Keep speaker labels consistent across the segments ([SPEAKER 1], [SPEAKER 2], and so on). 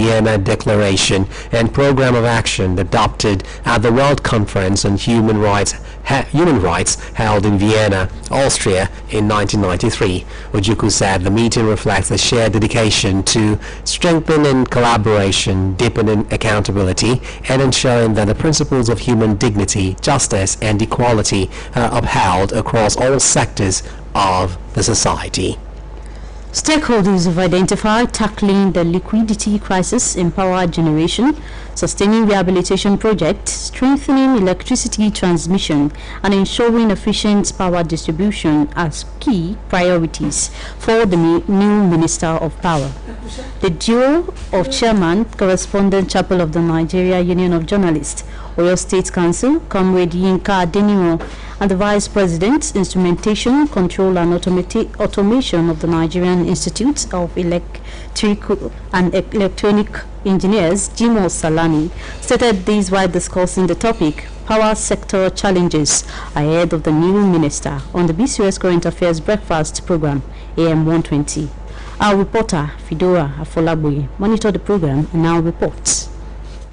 [SPEAKER 1] Vienna Declaration and Program of Action adopted at the World Conference on Human Rights held in Vienna, Austria in 1993. Ojukwu said the meeting reflects a shared dedication to strengthening collaboration, deepening accountability, and ensuring that the principles of human dignity, justice, and equality are upheld across all sectors of the society.
[SPEAKER 2] Stakeholders have identified tackling the liquidity crisis in power generation, sustaining rehabilitation projects, strengthening electricity transmission, and ensuring efficient power distribution as key priorities for the new Minister of Power. The duo of Chairman, Correspondent Chapel of the Nigeria Union of Journalists, Oyo State Council, Comrade Yinka Adeniro, and the Vice President, Instrumentation, Control and Automation of the Nigerian Institute of Electrical and Electronic Engineers, Jimo Salami, stated this while discussing the topic Power Sector Challenges ahead of the new minister on the BCS Current Affairs Breakfast Program, AM 120. Our reporter, Fidora Afolaboye, monitored the program and now reports.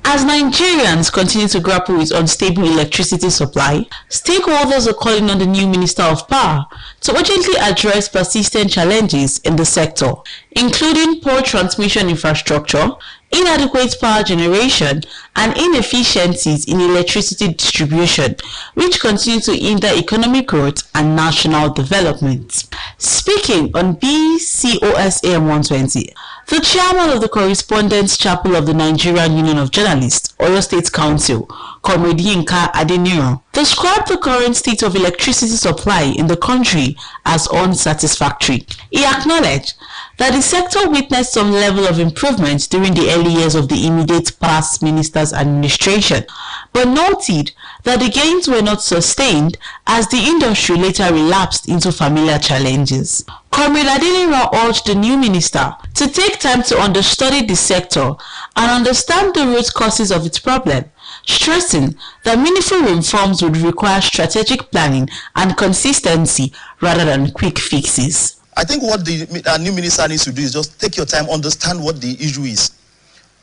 [SPEAKER 3] As Nigerians continue to grapple with unstable electricity supply, stakeholders are calling on the new Minister of Power to urgently address persistent challenges in the sector, including poor transmission infrastructure, inadequate power generation, and inefficiencies in electricity distribution, which continue to hinder economic growth and national development. Speaking on BCOS AM 120, the chairman of the Correspondents Chapel of the Nigerian Union of Journalists, Oyo State Council, Comrade Yinka Adeniro, described the current state of electricity supply in the country as unsatisfactory. He acknowledged that the sector witnessed some level of improvement during the early years of the immediate past minister's administration, but noted that the gains were not sustained as the industry later relapsed into familiar challenges. Comrade Adeniro urged the new minister to take time to understudy the sector and understand the root causes of its problem, stressing that meaningful reforms would require strategic planning and consistency rather than quick fixes.
[SPEAKER 4] I think what the new minister needs to do is just take your time, understand what the issue is.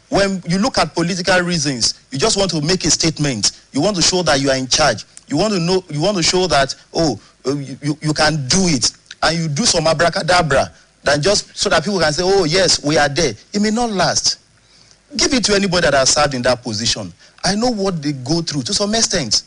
[SPEAKER 4] When you look at political reasons, you just want to make a statement. You want to show that you are in charge. You want to show that, you can do it. And you do some abracadabra, than just so that people can say, oh yes, we are there. It may not last. Give it to anybody that has served in that position. I know what they go through to some extent.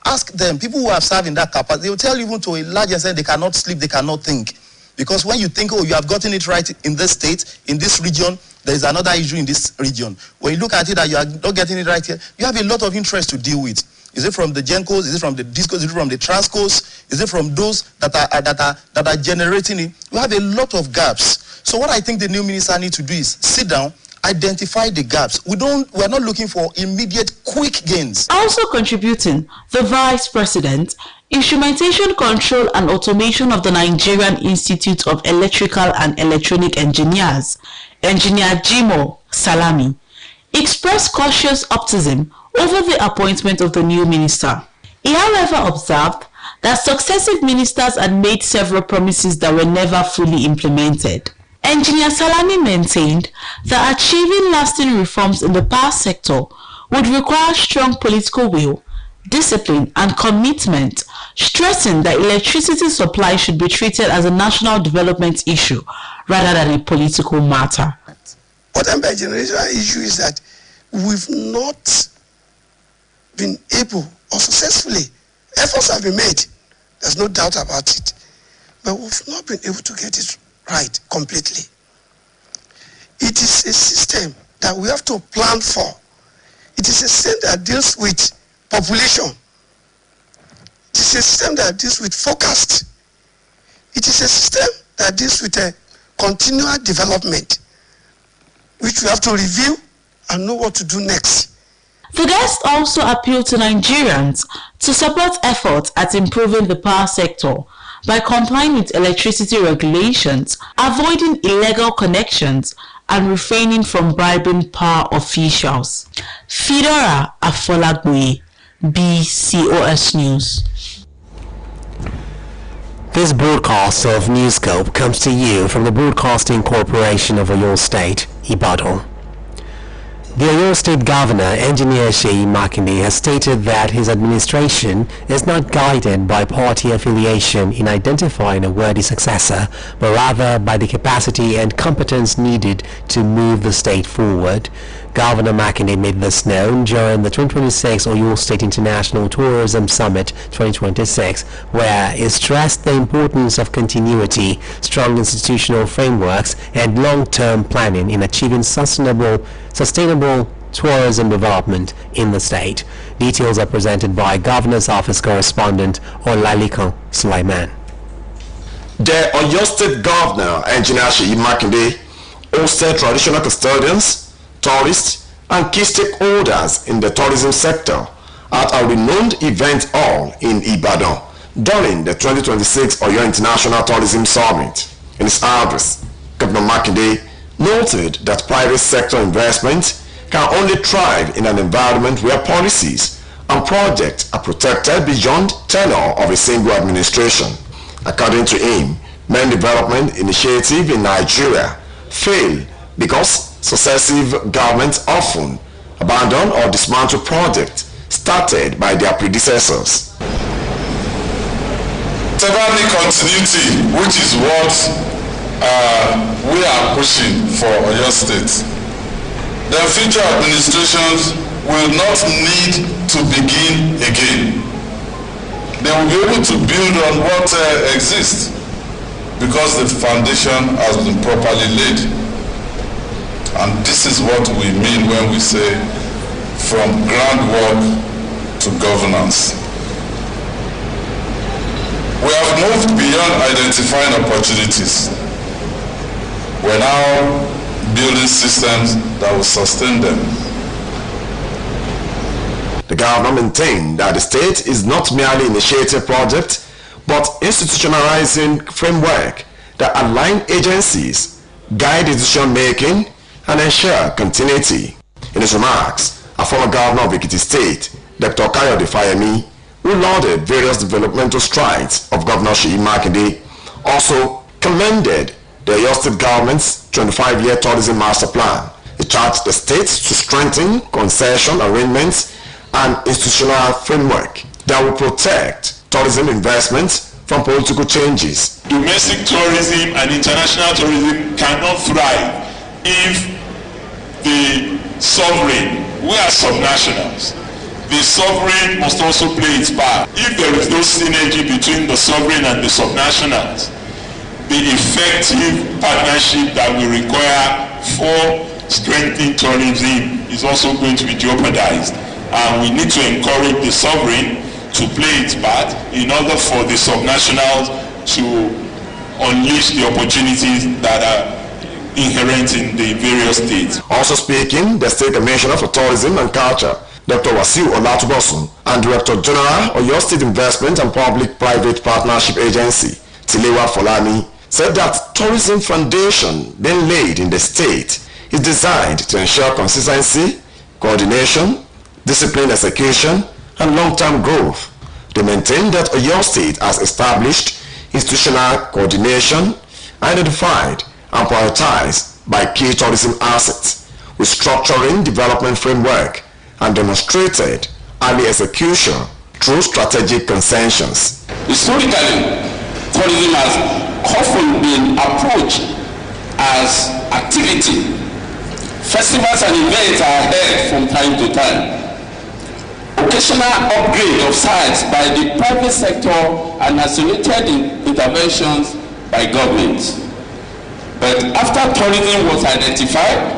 [SPEAKER 4] Ask them, people who have served in that capacity, they will tell you even to a large extent they cannot sleep, they cannot think. Because when you think, oh, you have gotten it right in this state, in this region, there is another issue in this region. When you look at it that you are not getting it right here, you have a lot of interest to deal with. Is it from the GenCos? Is it from the DISCOs? Is it from the Transcos? Is it from those that are generating it? You have a lot of gaps. So what I think the new minister needs to do is sit down, identify the gaps. We're not looking for immediate quick gains.
[SPEAKER 3] Also contributing, the Vice President, Instrumentation, Control and Automation of the Nigerian Institute of Electrical and Electronic Engineers, Engineer Jimo Salami, expressed cautious optimism over the appointment of the new minister. He, however, observed that successive ministers had made several promises that were never fully implemented. Engineer Salami maintained that achieving lasting reforms in the power sector would require strong political will, discipline, and commitment, stressing that electricity supply should be treated as a national development issue rather than a political matter.
[SPEAKER 5] What I'm by generational issue is that we've not been able, or successfully, efforts have been made, there's no doubt about it, but we've not been able to get it right completely. It is a system that we have to plan for. It is a system that deals with population. It is a system that deals with forecast. It is a system that deals with a continual development, which we have to review and know what to do next.
[SPEAKER 3] The guest also appealed to Nigerians to support efforts at improving the power sector by complying with electricity regulations, avoiding illegal connections, and refraining from bribing power officials. Fidora Afolaboye, BCOS News.
[SPEAKER 1] This broadcast of Newscope comes to you from the Broadcasting Corporation of Oluyole State, Ibadan. The Oyo State Governor, Engineer Seyi Makinde, has stated that his administration is not guided by party affiliation in identifying a worthy successor, but rather by the capacity and competence needed to move the state forward. Governor Makinde made this known during the 2026 Oyo State International Tourism Summit 2026, where he stressed the importance of continuity, strong institutional frameworks, and long-term planning in achieving sustainable tourism development in the state. Details are presented by Governor's Office correspondent Oluyole Sulaiman.
[SPEAKER 6] The Oyo State Governor, Engineer Seyi Makinde, hosted traditional custodians, tourists, and key stakeholders in the tourism sector at a renowned event hall in Ibadan during the 2026 Oyo International Tourism Summit. In his address, Governor Makinde noted that private sector investment can only thrive in an environment where policies and projects are protected beyond tenure of a single administration. According to him, many development initiatives in Nigeria fail because successive governments often abandon or dismantle projects started by their predecessors.
[SPEAKER 7] Certainly continuity, which is what we are pushing for Oyo State. The future administrations will not need to begin again. They will be able to build on what exists because the foundation has been properly laid. And this is what we mean when we say from groundwork to governance. We have moved beyond identifying opportunities. We're now building systems that will sustain them.
[SPEAKER 6] The governor maintained that the state is not merely initiating projects, but institutionalizing framework that align agencies, guide decision-making, and ensure continuity. In his remarks, a former governor of Ekiti State, Dr. Kayode Fayemi, who lauded various developmental strides of Governor Seyi Makinde, also commended the Oyo State government's 25-year tourism master plan. He charged the states to strengthen concession arrangements and institutional framework that will protect tourism investments from political changes.
[SPEAKER 8] Domestic tourism and international tourism cannot thrive if the sovereign, we are subnationals, the sovereign must also play its part. If there is no synergy between the sovereign and the subnationals, the effective partnership that we require for strengthening tourism is also going to be jeopardized. And we need to encourage the sovereign to play its part in order for the subnationals to unleash the opportunities that are inherent in the various states.
[SPEAKER 6] Also speaking, the State Commissioner for Tourism and Culture, Dr. Wasiu Olatubosun, and Director General of Oyo State Investment and Public-Private Partnership Agency, Tilewa Folami, said that tourism foundation then laid in the state is designed to ensure consistency, coordination, disciplined execution, and long-term growth. They maintain that Oyo State has established institutional coordination, identified and prioritized by key tourism assets, with structuring development framework and demonstrated early execution through strategic consensus.
[SPEAKER 9] Historically, tourism has often been approached as activity. Festivals and events are held from time to time. Occasional upgrade of sites by the private sector and isolated interventions by government. But after tourism was identified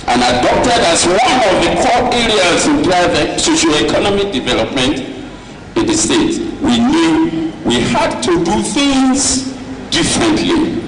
[SPEAKER 9] and adopted as one of the core areas in driving socio-economic development in the state, we knew we had to do things differently.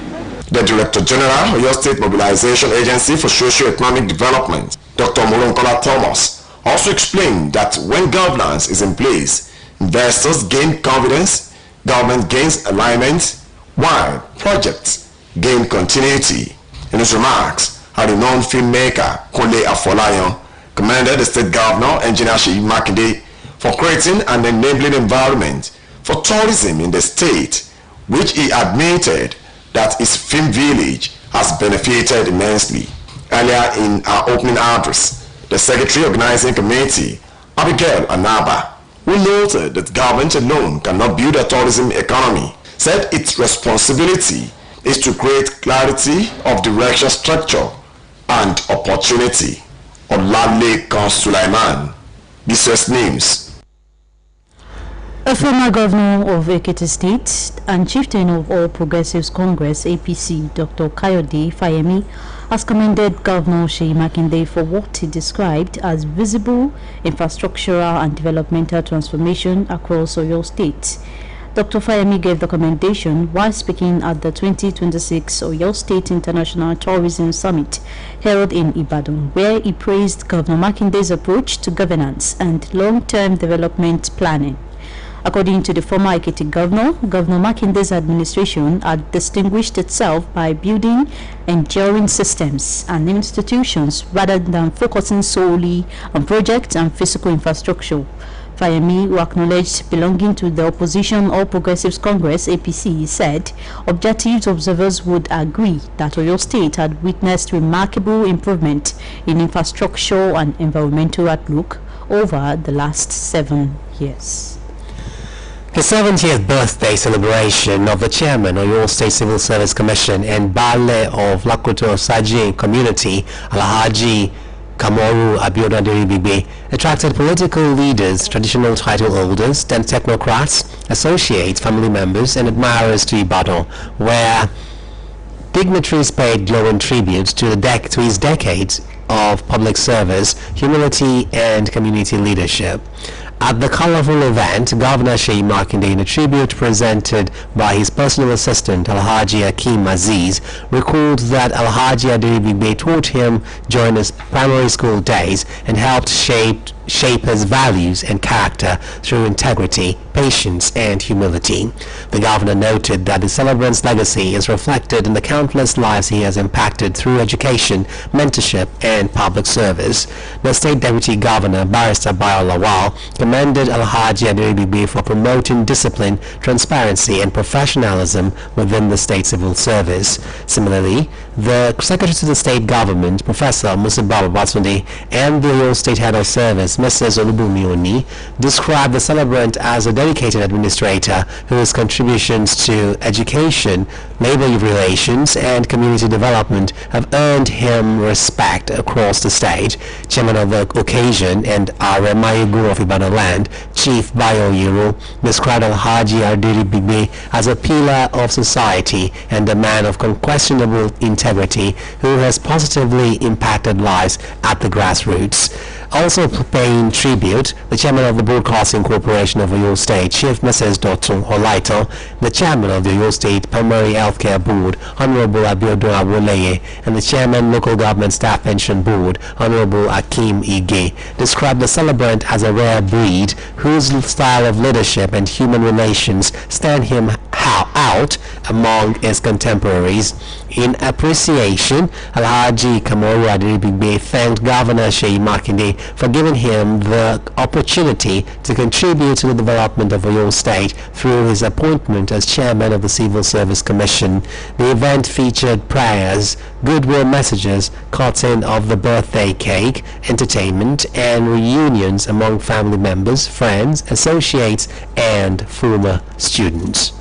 [SPEAKER 6] The Director General of Oyo State Mobilization Agency for Socio-Economic Development, Dr. Molonkola Thomas, also explained that when governance is in place, investors gain confidence, government gains alignment, while projects gain continuity. In his remarks, a renowned filmmaker, Kunle Afolayan, commended the state governor, Engineer Seyi Makinde, for creating an enabling environment for tourism in the state, which he admitted that his film village has benefited immensely. Earlier in our opening address, The Secretary Organizing Committee, Abigail Anaba, who noted that government alone cannot build a tourism economy, said its responsibility is to create clarity of direction, structure, and opportunity. Oluyole Sulaiman, BCS News.
[SPEAKER 2] A former governor of Ekiti State and chieftain of All Progressives Congress (APC), Dr. Kayode Fayemi, has commended Governor Seyi Makinde for what he described as visible infrastructural and developmental transformation across Oyo State. Dr. Fayemi gave the commendation while speaking at the 2026 Oyo State International Tourism Summit held in Ibadan, where he praised Governor Makinde's approach to governance and long-term development planning. According to the former Ekiti governor, Governor Makinde's administration had distinguished itself by building enduring systems and institutions rather than focusing solely on projects and physical infrastructure. Fayemi, who acknowledged belonging to the opposition All Progressives Congress (APC), said objective observers would agree that Oyo State had witnessed remarkable improvement in infrastructure and environmental outlook over the last 7 years.
[SPEAKER 1] The 70th birthday celebration of the chairman of Oyo State Civil Service Commission and Baale of Lakoto Saji community, Alhaji Kamoru Abiodun Aderibigbe, attracted political leaders, traditional title holders, and technocrats, associates, family members, and admirers to Ibadan, where dignitaries paid glowing tribute to his decades of public service, humility, and community leadership. At the colorful event, Governor Seyi Makinde, in a tribute presented by his personal assistant Alhaji Hakeem Aziz, recalled that Alhaji Aderibigbe taught him during his primary school days and helped shape his values and character through integrity, patience, and humility. The governor noted that the celebrant's legacy is reflected in the countless lives he has impacted through education, mentorship, and public service. The state deputy governor, Barrister Bayo Lawal, commended Alhaji Aderibigbe for promoting discipline, transparency, and professionalism within the state civil service. Similarly, the Secretary to the State Government, Professor Musibaba Batunde, and the Oyo State Head of Service, Mrs. Olubumi, described the celebrant as a dedicated administrator whose contributions to education, labor relations, and community development have earned him respect across the state. Chairman of the occasion and Aremayigu of Ibadan Land, Chief Bayo Yero, described Alhaji Aderibigbe as a pillar of society and a man of unquestionable integrity who has positively impacted lives at the grassroots. Also paying tribute, the chairman of the Broadcasting Corporation of Oyo State, Chief Mrs. Dotun Olaito, the chairman of the Oyo State Primary Healthcare Board, Honorable Abiodun Awoleye, and the chairman Local Government Staff Pension Board, Honorable Hakeem Ige, described the celebrant as a rare breed whose style of leadership and human relations stand him out among his contemporaries. In appreciation, Alhaji Kamoru Aderibigbe thanked Governor Seyi Makinde for giving him the opportunity to contribute to the development of Oyo State through his appointment as chairman of the Civil Service Commission. The event featured prayers, goodwill messages, cutting of the birthday cake, entertainment, and reunions among family members, friends, associates, and former students.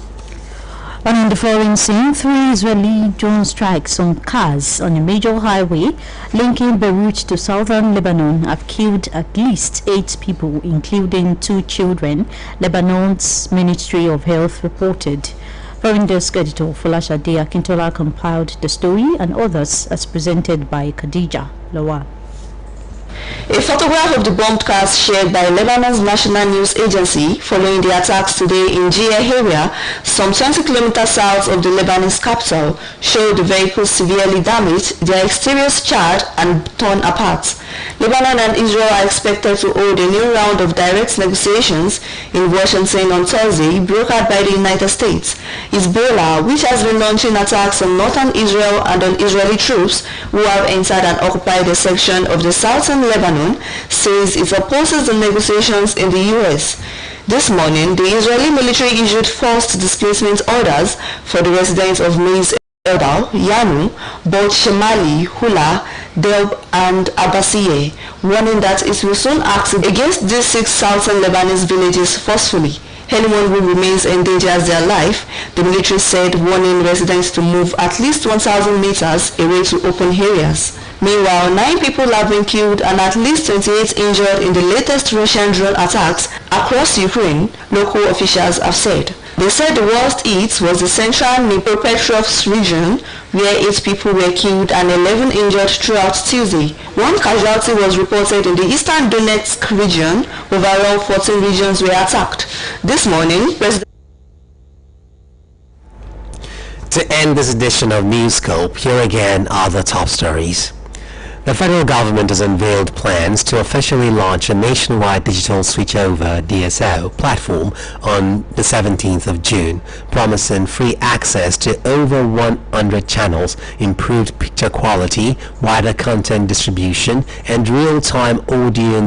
[SPEAKER 2] And in the foreign scene, 3 Israeli drone strikes on cars on a major highway linking Beirut to southern Lebanon have killed at least 8 people, including 2 children, Lebanon's Ministry of Health reported. Foreign desk editor Folashade Akintola compiled the story and others as presented by Khadija Lawal.
[SPEAKER 3] A photograph of the bombed cars shared by Lebanon's national news agency following the attacks today in Jia area, some 20 kilometers south of the Lebanese capital, showed the vehicles severely damaged, their exteriors charred and torn apart. Lebanon and Israel are expected to hold a new round of direct negotiations in Washington on Thursday, brokered by the United States. Hezbollah, which has been launching attacks on northern Israel and on Israeli troops who have entered and occupied a section of the southern Lebanon, says it opposes the negotiations in the U.S. This morning, the Israeli military issued forced displacement orders for the residents of Maiz Eldal, Yanu, Bot Shemali, Hula,
[SPEAKER 10] Delb and Abbasiyeh, warning that it will soon act against these 6 southern Lebanese villages forcefully. Anyone who remains endangers their life, the military said, warning residents to move at least 1,000 meters away to open areas. Meanwhile, 9 people have been killed and at least 28 injured in the latest Russian drone attacks across Ukraine, local officials have said. They said the worst hit was the central Dnipropetrovsk region, where 8 people were killed and 11 injured throughout Tuesday. 1 casualty was reported in the eastern Donetsk region. Overall, 14 regions were attacked. This morning,
[SPEAKER 1] To end this edition of Newscope, here again are the top stories. The federal government has unveiled plans to officially launch a nationwide digital switchover DSO platform on the 17th of June, promising free access to over 100 channels, improved picture quality, wider content distribution, and real-time audience